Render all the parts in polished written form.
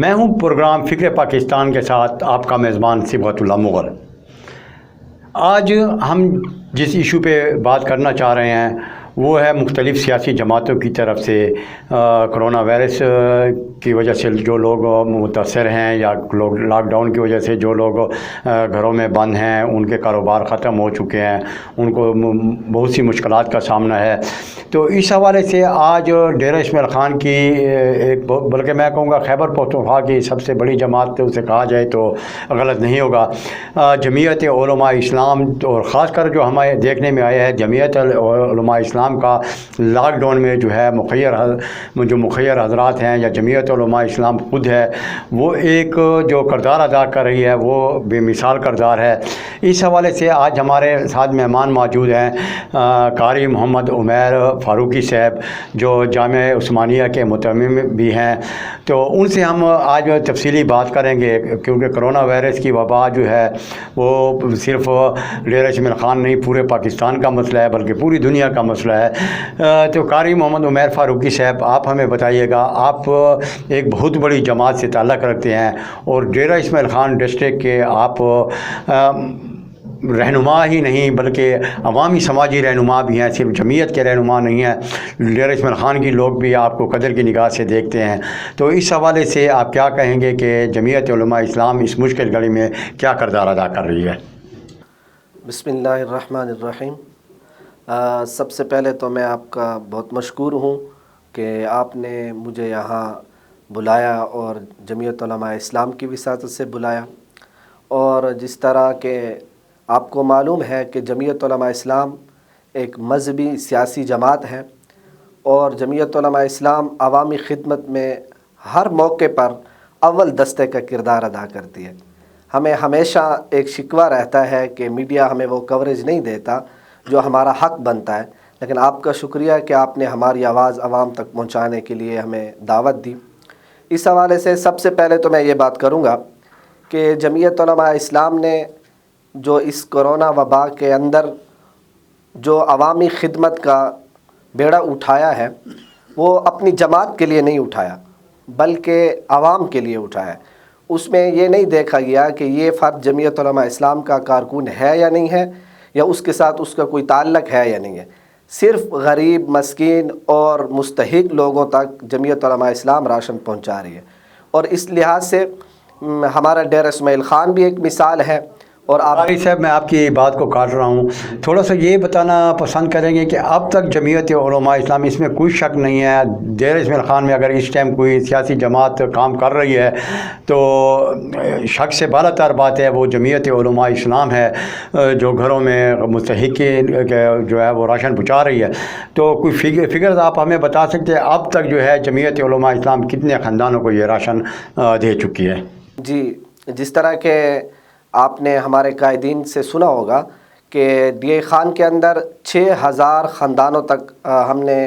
میں ہوں پروگرام فکر پاکستان کے ساتھ آپ کا میزبان صبغت اللہ مغل۔ آج ہم جس ایشو پہ بات کرنا چاہ رہے ہیں وہ ہے مختلف سیاسی جماعتوں کی طرف سے کرونا وائرس کی وجہ سے جو لوگ متاثر ہیں یا لوگ لاک ڈاؤن کی وجہ سے جو لوگ گھروں میں بند ہیں، ان کے کاروبار ختم ہو چکے ہیں، ان کو بہت سی مشکلات کا سامنا ہے۔ تو اس حوالے سے آج ڈیرہ اسماعیل خان کی ایک بلکہ میں کہوں گا خیبر پختونخوا کی سب سے بڑی جماعت اسے کہا جائے تو غلط نہیں ہوگا، جمعیت علماء اسلام، اور خاص کر جو ہمارے دیکھنے میں آیا ہے جمعیت علماء اسلام کا لاک ڈاؤن میں جو ہے مخیر حضرات ہیں یا جمعیت علماء اسلام خود ہے، وہ ایک جو کردار ادا کر رہی ہے وہ بے مثال کردار ہے۔ اس حوالے سے آج ہمارے ساتھ مہمان موجود ہیں قاری محمد عمیر فاروقی صاحب، جو جامعہ عثمانیہ کے متمم بھی ہیں، تو ان سے ہم آج تفصیلی بات کریں گے، کیونکہ کرونا وائرس کی وبا جو ہے وہ صرف ڈیرہ اسماعیل خان نہیں، پورے پاکستان کا مسئلہ ہے بلکہ پوری دنیا کا مسئلہ ہے۔ تو قاری محمد عمیر فاروقی صاحب، آپ ہمیں بتائیے گا، آپ ایک بہت بڑی جماعت سے تعلق رکھتے ہیں اور ڈیرہ اسماعیل خان ڈسٹرکٹ کے آپ رہنما ہی نہیں بلکہ عوامی سماجی رہنما بھی ہیں، صرف جمعیت کے رہنما نہیں ہیں، ڈیرہ اسماعیل خان کی لوگ بھی آپ کو قدر کی نگاہ سے دیکھتے ہیں۔ تو اس حوالے سے آپ کیا کہیں گے کہ جمعیت علماء اسلام اس مشکل گھڑی میں کیا کردار ادا کر رہی ہے؟ بسم اللہ الرحمن الرحیم۔ سب سے پہلے تو میں آپ کا بہت مشکور ہوں کہ آپ نے مجھے یہاں بلایا اور جمعیت علماء اسلام کی وساطت سے بلایا، اور جس طرح کہ آپ کو معلوم ہے کہ جمعیت علماء اسلام ایک مذہبی سیاسی جماعت ہے، اور جمعیت علماء اسلام عوامی خدمت میں ہر موقع پر اول دستے کا کردار ادا کرتی ہے۔ ہمیں ہمیشہ ایک شکوہ رہتا ہے کہ میڈیا ہمیں وہ کوریج نہیں دیتا جو ہمارا حق بنتا ہے، لیکن آپ کا شکریہ کہ آپ نے ہماری آواز عوام تک پہنچانے کے لیے ہمیں دعوت دی۔ اس حوالے سے سب سے پہلے تو میں یہ بات کروں گا کہ جمعیت علماء اسلام نے جو اس کرونا وبا کے اندر جو عوامی خدمت کا بیڑا اٹھایا ہے وہ اپنی جماعت کے لیے نہیں اٹھایا بلکہ عوام کے لیے اٹھایا۔ اس میں یہ نہیں دیکھا گیا کہ یہ فرد جمعیت علماء اسلام کا کارکن ہے یا نہیں ہے، یا اس کے ساتھ اس کا کوئی تعلق ہے یا نہیں ہے۔ صرف غریب، مسکین اور مستحق لوگوں تک جمعیت علماء اسلام راشن پہنچا رہی ہے، اور اس لحاظ سے ہمارا ڈیرہ اسماعیل خان بھی ایک مثال ہے۔ اور قاری صاحب، میں آپ کی بات کو کاٹ رہا ہوں، تھوڑا سا یہ بتانا پسند کریں گے کہ اب تک جمعیت علماء اسلام، اس میں کوئی شک نہیں ہے، ڈیرہ اسماعیل خان میں اگر اس ٹائم کوئی سیاسی جماعت کام کر رہی ہے تو شک سے بالا تر بات ہے وہ جمعیت علماء اسلام ہے، جو گھروں میں مستحقین جو ہے وہ راشن پہنچا رہی ہے۔ تو کوئی فگرز آپ ہمیں بتا سکتے ہیں اب تک جو ہے جمعیت علماء اسلام کتنے خاندانوں کو یہ راشن دے چکی ہے؟ جی، جس طرح کہ آپ نے ہمارے قائدین سے سنا ہوگا کہ ڈی اے خان کے اندر 6000 خاندانوں تک ہم نے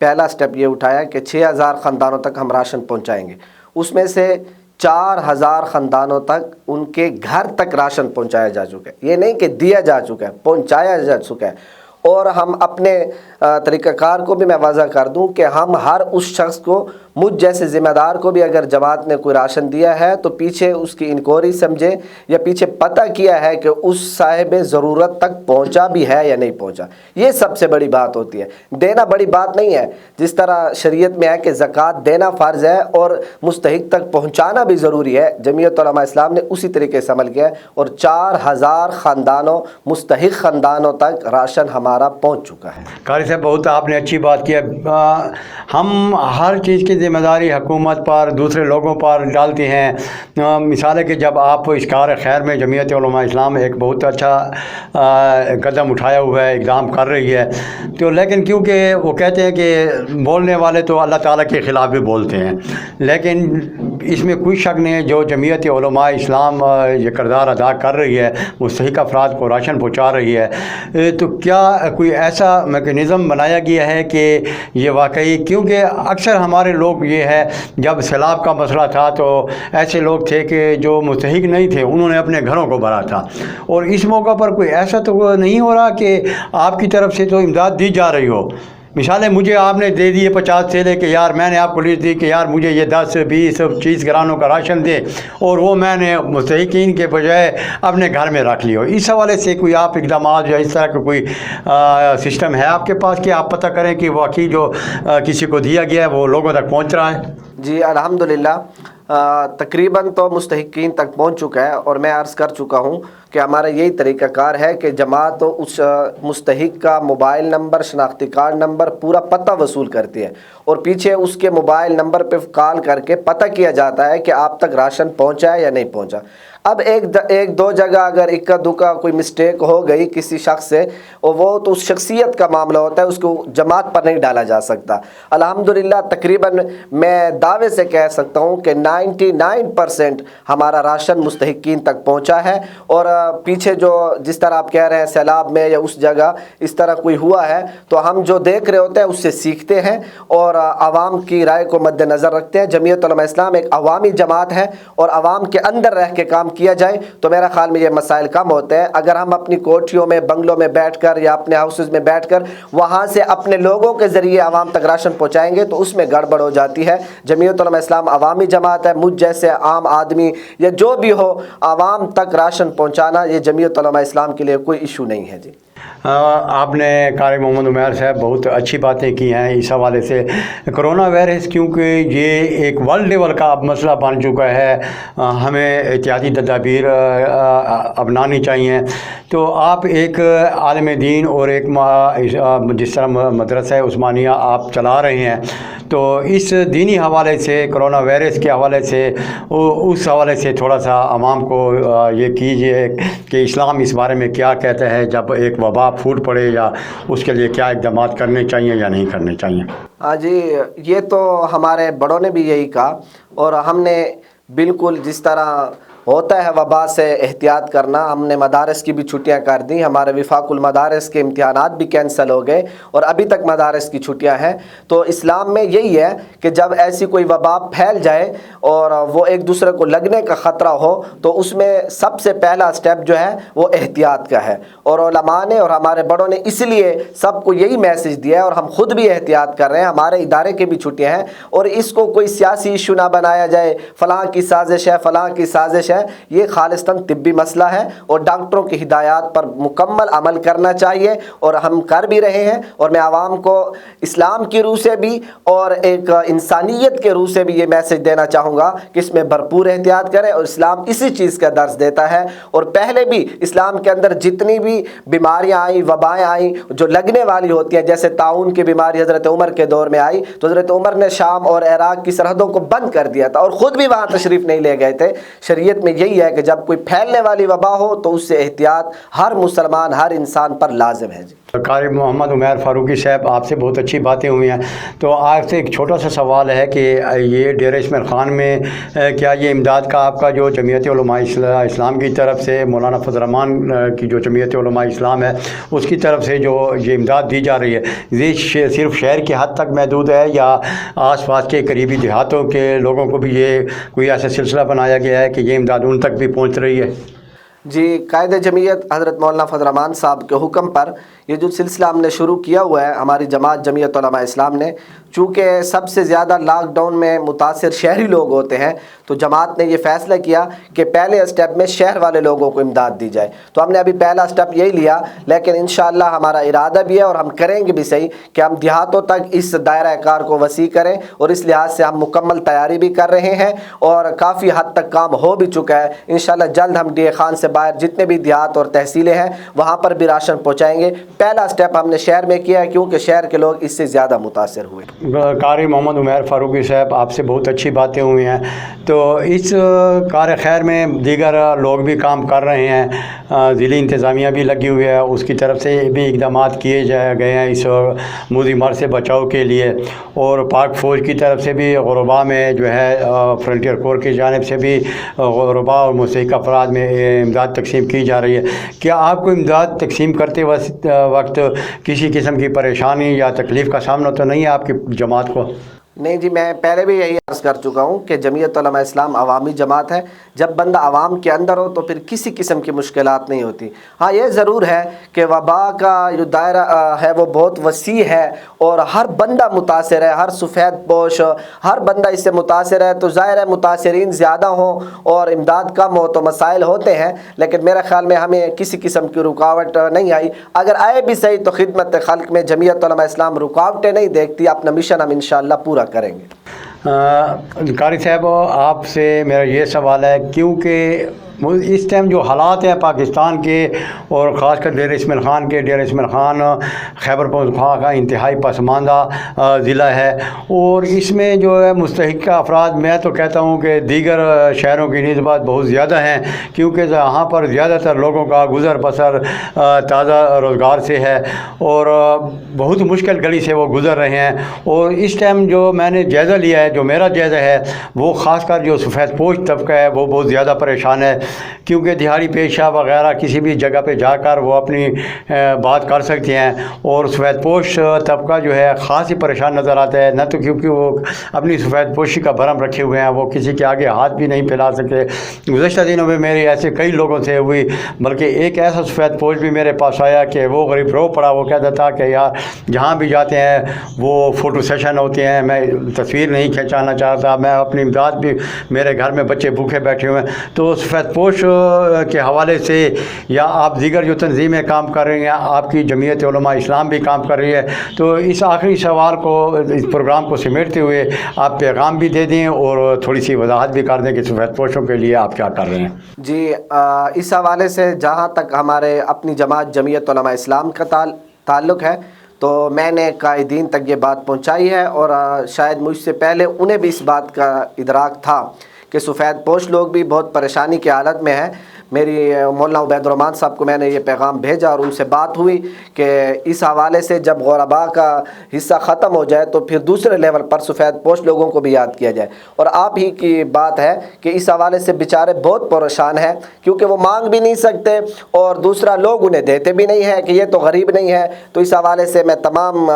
پہلا سٹیپ یہ اٹھایا کہ 6000 خاندانوں تک ہم راشن پہنچائیں گے۔ اس میں سے 4000 خاندانوں تک ان کے گھر تک راشن پہنچایا جا چکا ہے، یہ نہیں کہ دیا جا چکا ہے، پہنچایا جا چکا ہے۔ اور ہم اپنے طریقہ کار کو بھی میں واضح کر دوں کہ ہم ہر اس شخص کو، مجھ جیسے ذمہ دار کو بھی اگر جماعت نے کوئی راشن دیا ہے تو پیچھے اس کی انکوائری سمجھے یا پیچھے پتہ کیا ہے کہ اس صاحب ضرورت تک پہنچا بھی ہے یا نہیں پہنچا، یہ سب سے بڑی بات ہوتی ہے۔ دینا بڑی بات نہیں ہے، جس طرح شریعت میں ہے کہ زکوٰۃ دینا فرض ہے اور مستحق تک پہنچانا بھی ضروری ہے، جمعیت علماء اسلام نے اسی طریقے سے عمل کیا ہے، اور 4000 خاندانوں، مستحق خاندانوں تک راشن ہمارا پہنچ چکا ہے۔ قاری صاحب، بہت آپ نے اچھی بات کی ہے۔ ہم ہر چیز کی ذمہ داری حکومت پر، دوسرے لوگوں پر ڈالتے ہیں۔ مثال ہے کہ جب آپ اس کار خیر میں جمعیت علماء اسلام ایک بہت اچھا قدم اٹھایا ہوا ہے، اقدام کر رہی ہے، تو لیکن کیونکہ وہ کہتے ہیں کہ بولنے والے تو اللہ تعالیٰ کے خلاف بھی بولتے ہیں، لیکن اس میں کوئی شک نہیں ہے جو جمعیت علماء اسلام یہ کردار ادا کر رہی ہے، مستحق افراد کو راشن پہنچا رہی ہے، تو کیا کوئی ایسا میکینزم بنایا گیا ہے کہ یہ واقعی، کیونکہ اکثر ہمارے لوگ یہ ہے جب سیلاب کا مسئلہ تھا تو ایسے لوگ تھے کہ جو مستحق نہیں تھے انہوں نے اپنے گھروں کو بھرا تھا، اور اس موقع پر کوئی ایسا تو نہیں ہو رہا کہ آپ کی طرف سے تو امداد دی جا رہی ہو، مثالیں مجھے آپ نے دے دیے 50 تھیلے کہ یار میں نے آپ کو لسٹ دی کہ یار مجھے یہ 10 20 30 گرانوں کا راشن دے، اور وہ میں نے مستحقین کے بجائے اپنے گھر میں رکھ لی ہو، اس حوالے سے کوئی آپ اقدامات یا اس طرح کا کوئی سسٹم ہے آپ کے پاس کہ آپ پتہ کریں کہ واقعی جو کسی کو دیا گیا ہے وہ لوگوں تک پہنچ رہا ہے؟ جی الحمدللہ تقریباً تو مستحقین تک پہنچ چکا ہے، اور میں عرض کر چکا ہوں کہ ہمارا یہی طریقہ کار ہے کہ جماعت اس مستحق کا موبائل نمبر، شناختی کارڈ نمبر، پورا پتہ وصول کرتی ہے، اور پیچھے اس کے موبائل نمبر پہ کال کر کے پتہ کیا جاتا ہے کہ آپ تک راشن پہنچا ہے یا نہیں پہنچا۔ اب ایک دو جگہ اگر اکا دکا کوئی مسٹیک ہو گئی کسی شخص سے، اور وہ تو اس شخصیت کا معاملہ ہوتا ہے، اس کو جماعت پر نہیں ڈالا جا سکتا۔ الحمدللہ تقریباً میں دعوے سے کہہ سکتا ہوں کہ 99% ہمارا راشن مستحقین تک پہنچا ہے، اور پیچھے جو جس طرح آپ کہہ رہے ہیں سیلاب میں یا اس جگہ اس طرح کوئی ہوا ہے، تو ہم جو دیکھ رہے ہوتے ہیں اس سے سیکھتے ہیں اور عوام کی رائے کو مد نظر رکھتے ہیں۔ جمعیت علماء اسلام ایک عوامی جماعت ہے، اور عوام کے اندر رہ کے کام کیا جائے تو میرا خیال میں یہ مسائل کم ہوتے ہیں۔ اگر ہم اپنی کوٹھیوں میں، بنگلوں میں بیٹھ کر یا اپنے ہاؤسز میں بیٹھ کر وہاں سے اپنے لوگوں کے ذریعے عوام تک راشن پہنچائیں گے تو اس میں گڑبڑ ہو جاتی ہے۔ جمعیت علماء اسلام عوامی جماعت ہے، مجھ جیسے عام آدمی یا جو بھی ہو، عوام تک راشن پہنچانا یہ جمعیت علماء اسلام کے لیے کوئی ایشو نہیں ہے۔ جی آپ نے قاری محمد عمیر صاحب بہت اچھی باتیں کی ہیں اس حوالے سے۔ کرونا وائرس کیونکہ یہ ایک ورلڈ لیول کا اب مسئلہ بن چکا ہے، ہمیں احتیاطی تدابیر اپنانی چاہیے، تو آپ ایک عالم دین اور ایک جس طرح مدرسہ عثمانیہ آپ چلا رہے ہیں، تو اس دینی حوالے سے، کرونا وائرس کے حوالے سے، اس حوالے سے تھوڑا سا عوام کو یہ کیجیے کہ اسلام اس بارے میں کیا کہتا ہے جب ایک وبا پھوٹ پڑے، یا اس کے لیے کیا اقدامات کرنے چاہیے یا نہیں کرنے چاہیے؟ ہاں جی، یہ تو ہمارے بڑوں نے بھی یہی کہا، اور ہم نے بالکل جس طرح ہوتا ہے وبا سے احتیاط کرنا، ہم نے مدارس کی بھی چھٹیاں کر دیں، ہمارے وفاق المدارس کے امتحانات بھی کینسل ہو گئے اور ابھی تک مدارس کی چھٹیاں ہیں۔ تو اسلام میں یہی ہے کہ جب ایسی کوئی وبا پھیل جائے اور وہ ایک دوسرے کو لگنے کا خطرہ ہو تو اس میں سب سے پہلا سٹیپ جو ہے وہ احتیاط کا ہے، اور علماء نے اور ہمارے بڑوں نے اس لیے سب کو یہی میسج دیا ہے، اور ہم خود بھی احتیاط کر رہے ہیں، ہمارے ادارے کی بھی چھٹیاں ہیں، اور اس کو کوئی سیاسی ایشو نہ بنایا جائے، فلاں کی سازش ہے، فلاں کی سازش ہے۔ یہ خالصتاً طبی مسئلہ ہے، اور ڈاکٹروں کی ہدایات پر مکمل عمل کرنا چاہیے، اور ہم کر بھی رہے ہیں۔ اور میں عوام کو اسلام کی روح سے بھی اور ایک انسانیت کے روح سے بھی یہ میسج دینا چاہوں گا کہ اس میں بھرپور احتیاط کریں، اور اسلام اسی چیز کا درس دیتا ہے۔ اور پہلے بھی اسلام کے اندر جتنی بھی بیماریاں آئیں، وبائیں آئیں جو لگنے والی ہوتی ہیں، جیسے طاعون کی بیماری حضرت عمر کے دور میں آئی تو حضرت عمر نے شام اور عراق کی سرحدوں کو بند کر دیا تھا، اور خود بھی وہاں تشریف نہیں لے گئے تھے۔ شریعت میں یہی ہے کہ جب کوئی پھیلنے والی وبا ہو تو اس سے احتیاط ہر مسلمان، ہر انسان پر لازم ہے۔ جی قاری محمد عمیر فاروقی صاحب، آپ سے بہت اچھی باتیں ہوئی ہیں، تو آپ سے ایک چھوٹا سا سوال ہے کہ یہ ڈیرہ اسماعیل خان میں کیا یہ امداد کا آپ کا جو جمعیت علماء اسلام کی طرف سے، مولانا فضل الرحمان کی جو جمعیت علماء اسلام ہے اس کی طرف سے جو یہ امداد دی جا رہی ہے، یہ صرف شہر کے حد تک محدود ہے یا آس پاس کے قریبی دیہاتوں کے لوگوں کو بھی یہ کوئی ایسا سلسلہ بنایا گیا ہے کہ یہ امداد ان تک بھی پہنچ رہی ہے؟ جی، قائد جمعیت حضرت مولانا فضل الرحمان صاحب کے حکم پر یہ جو سلسلہ ہم نے شروع کیا ہوا ہے، ہماری جماعت جمعیت علماء اسلام نے، چونکہ سب سے زیادہ لاک ڈاؤن میں متاثر شہری لوگ ہوتے ہیں، تو جماعت نے یہ فیصلہ کیا کہ پہلے اسٹیپ میں شہر والے لوگوں کو امداد دی جائے۔ تو ہم نے ابھی پہلا اسٹیپ یہی لیا، لیکن انشاءاللہ ہمارا ارادہ بھی ہے اور ہم کریں گے بھی صحیح کہ ہم دیہاتوں تک اس دائرہ کار کو وسیع کریں، اور اس لحاظ سے ہم مکمل تیاری بھی کر رہے ہیں اور کافی حد تک کام ہو بھی چکا ہے۔ انشاءاللہ جلد ہم ڈی اے خان سے باہر جتنے بھی دیہات اور تحصیلیں ہیں وہاں پر بھی راشن پہنچائیں گے۔ پہلا اسٹیپ ہم نے شہر میں کیا ہے کیونکہ شہر کے لوگ اس سے زیادہ متاثر ہوئے۔ قاری محمد عمیر فاروقی صاحب، آپ سے بہت اچھی باتیں ہوئی ہیں، تو اس کار خیر میں دیگر لوگ بھی کام کر رہے ہیں، ضلعی انتظامیہ بھی لگی ہوئی ہے، اس کی طرف سے بھی اقدامات کیے گئے ہیں اس موذی مرض سے بچاؤ کے لیے، اور پاک فوج کی طرف سے بھی غربا میں جو ہے فرنٹیئر کور کی جانب سے بھی غربا اور مستحق افراد میں امداد تقسیم کی جا رہی ہے۔ کیا آپ کو امداد تقسیم کرتے وقت کسی قسم کی پریشانی یا تکلیف کا سامنا تو نہیں ہے آپ کی جماعت کو؟ نہیں جی، میں پہلے بھی یہی کر چکا ہوں کہ جمعیت علماء اسلام عوامی جماعت ہے. جب بندہ عوام کے اندر ہو تو پھر کسی قسم کی مشکلات نہیں ہوتی. ہاں یہ ضرور ہے کہ وبا کا جو دائرہ ہے وہ بہت وسیع ہے اور ہر بندہ متاثر ہے, ہر سفید پوش ہر بندہ اس سے متاثر ہے. تو ظاہر ہے متاثرین زیادہ ہوں اور امداد کم ہو تو مسائل ہوتے ہیں, لیکن میرے خیال میں ہمیں کسی قسم کی رکاوٹ نہیں آئی. اگر آئے بھی صحیح تو خدمت خلق میں جمعیت علماء اسلام رکاوٹیں نہیں دیکھتی. اپنا مشن ہم انشاءاللہ پورا کریں گے. قاری صاحب آپ سے میرا یہ سوال ہے, کیونکہ اس ٹائم جو حالات ہیں پاکستان کے اور خاص کر ڈیرہ اسماعیل خان کے, ڈیرہ اسماعیل خان خیبر پختونخوا کا انتہائی پسماندہ ضلع ہے, اور اس میں جو ہے مستحق افراد میں تو کہتا ہوں کہ دیگر شہروں کی نسبت بہت زیادہ ہیں, کیونکہ یہاں پر زیادہ تر لوگوں کا گزر بسر تازہ روزگار سے ہے اور بہت مشکل گلی سے وہ گزر رہے ہیں. اور اس ٹائم جو میں نے جائزہ لیا ہے, جو میرا جائزہ ہے, وہ خاص کر جو سفید پوش طبقہ ہے وہ بہت زیادہ پریشان ہے, کیونکہ دیہاڑی پیشہ وغیرہ کسی بھی جگہ پہ جا کر وہ اپنی بات کر سکتے ہیں, اور سفید پوش طبقہ جو ہے خاص ہی پریشان نظر آتا ہے. نہ تو کیونکہ وہ اپنی سفید پوشی کا بھرم رکھے ہوئے ہیں, وہ کسی کے آگے ہاتھ بھی نہیں پھیلا سکتے. گزشتہ دنوں میں میری ایسے کئی لوگوں سے ہوئی, بلکہ ایک ایسا سفید پوش بھی میرے پاس آیا کہ وہ غریب رو پڑا. وہ کہتا تھا کہ یار جہاں بھی جاتے ہیں وہ فوٹو سیشن ہوتے ہیں, میں تصویر نہیں کھینچانا چاہتا, میں اپنی امداد بھی, میرے گھر میں بچے بھوکے بیٹھے ہوئے ہیں. تو سفید پوش کے حوالے سے یا آپ دیگر جو تنظیمیں کام کر رہی ہیں, آپ کی جمعیت علماء اسلام بھی کام کر رہی ہے, تو اس آخری سوال کو, اس پروگرام کو سمیٹتے ہوئے آپ پیغام بھی دے دیں اور تھوڑی سی وضاحت بھی کر دیں کہ سفید پوشوں کے لیے آپ کیا کر رہے ہیں. جی, اس حوالے سے جہاں تک ہمارے اپنی جماعت جمعیت علماء اسلام کا تعلق ہے تو میں نے قائدین تک یہ بات پہنچائی ہے, اور شاید مجھ سے پہلے انہیں بھی اس بات کا ادراک تھا کہ سفید پوش لوگ بھی بہت پریشانی کی حالت میں ہیں. میری مولانا عبید الرحمن صاحب کو میں نے یہ پیغام بھیجا اور ان سے بات ہوئی کہ اس حوالے سے جب غرباء کا حصہ ختم ہو جائے تو پھر دوسرے لیول پر سفید پوش لوگوں کو بھی یاد کیا جائے. اور آپ ہی کی بات ہے کہ اس حوالے سے بیچارے بہت پریشان ہیں, کیونکہ وہ مانگ بھی نہیں سکتے اور دوسرا لوگ انہیں دیتے بھی نہیں ہیں کہ یہ تو غریب نہیں ہے. تو اس حوالے سے میں تمام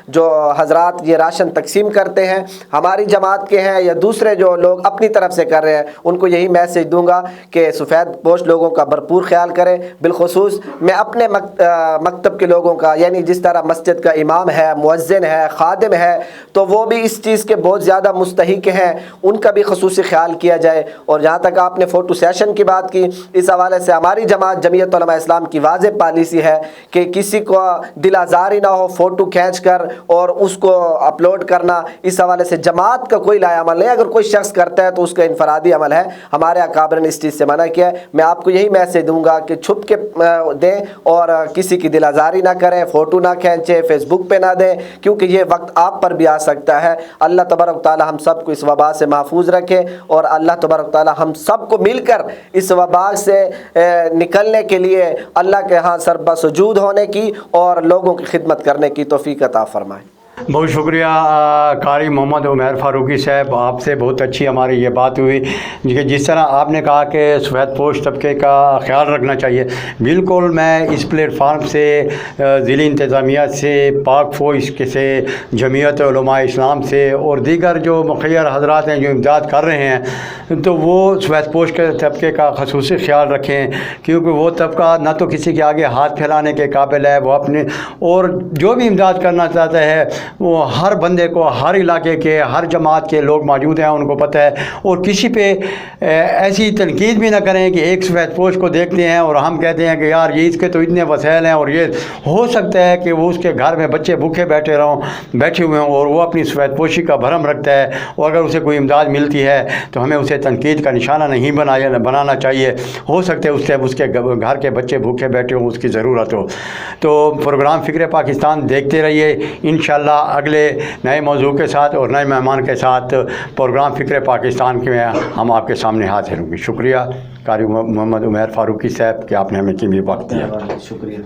جو حضرات یہ راشن تقسیم کرتے ہیں, ہماری جماعت کے ہیں یا دوسرے جو لوگ اپنی طرف سے کر رہے ہیں, ان کو یہی میسج دوں گا کہ سفید پوش لوگوں کا بھرپور خیال کریں. بالخصوص میں اپنے مکتب کے لوگوں کا, یعنی جس طرح مسجد کا امام ہے, مؤذن ہے, خادم ہے, تو وہ بھی اس چیز کے بہت زیادہ مستحق ہیں, ان کا بھی خصوصی خیال کیا جائے. اور جہاں تک آپ نے فوٹو سیشن کی بات کی, اس حوالے سے ہماری جماعت جمعیت علماء اسلام کی واضح پالیسی ہے کہ کسی کو دل آزاری نہ ہو فوٹو کھینچ کر اور اس کو اپلوڈ کرنا. اس حوالے سے جماعت کا کوئی لایا عمل نہیں, اگر کوئی شخص کرتا ہے تو اس کا انفرادی عمل ہے. ہمارے اکابر نے اس چیز سے منع کیا ہے. میں آپ کو یہی میسج دوں گا کہ چھپ کے دیں اور کسی کی دل آزاری نہ کریں, فوٹو نہ کھینچیں, فیس بک پہ نہ دیں, کیونکہ یہ وقت آپ پر بھی آ سکتا ہے. اللہ تبارک تعالی ہم سب کو اس وبا سے محفوظ رکھے, اور اللہ تبارک تعالی ہم سب کو مل کر اس وبا سے نکلنے کے لیے اللہ کے ہاں سربا سجود ہونے کی اور لوگوں کی خدمت کرنے کی توفیق عطا فرمائے. بہت شکریہ قاری محمد عمیر فاروقی صاحب, آپ سے بہت اچھی ہماری یہ بات ہوئی کہ جس طرح آپ نے کہا کہ سفید پوش طبقے کا خیال رکھنا چاہیے. بالکل میں اس پلیٹ فارم سے, ضلعی انتظامیہ سے, پاک فوج سے, جمعیت علماء اسلام سے اور دیگر جو مخیر حضرات ہیں جو امداد کر رہے ہیں, تو وہ سفید پوش کے طبقے کا خصوصی خیال رکھیں, کیونکہ وہ طبقہ نہ تو کسی کے آگے ہاتھ پھیلانے کے قابل ہے, وہ اپنے اور جو بھی امداد کرنا چاہتا ہے وہ ہر بندے کو, ہر علاقے کے, ہر جماعت کے لوگ موجود ہیں, ان کو پتہ ہے. اور کسی پہ ایسی تنقید بھی نہ کریں کہ ایک سفید پوش کو دیکھتے ہیں اور ہم کہتے ہیں کہ یار یہ اس کے تو اتنے وسائل ہیں, اور یہ ہو سکتا ہے کہ وہ اس کے گھر میں بچے بھوکے بیٹھے ہوئے ہوں اور وہ اپنی سفید پوشی کا بھرم رکھتا ہے, اور اگر اسے کوئی امداد ملتی ہے تو ہمیں اسے تنقید کا نشانہ نہیں بنانا چاہیے. ہو سکتا ہے اس ٹائم اس کے گھر کے بچے بھوکے بیٹھے ہوں, اس کی ضرورت ہو. تو پروگرام فکر پاکستان دیکھتے رہیے. انشاءاللہ اگلے نئے موضوع کے ساتھ اور نئے مہمان کے ساتھ پروگرام فکر پاکستان کے ہم آپ کے سامنے حاضر ہوں گے. شکریہ قاری محمد عمیر فاروقی صاحب کہ آپ نے ہمیں قیمتی وقت دیا. شکریہ.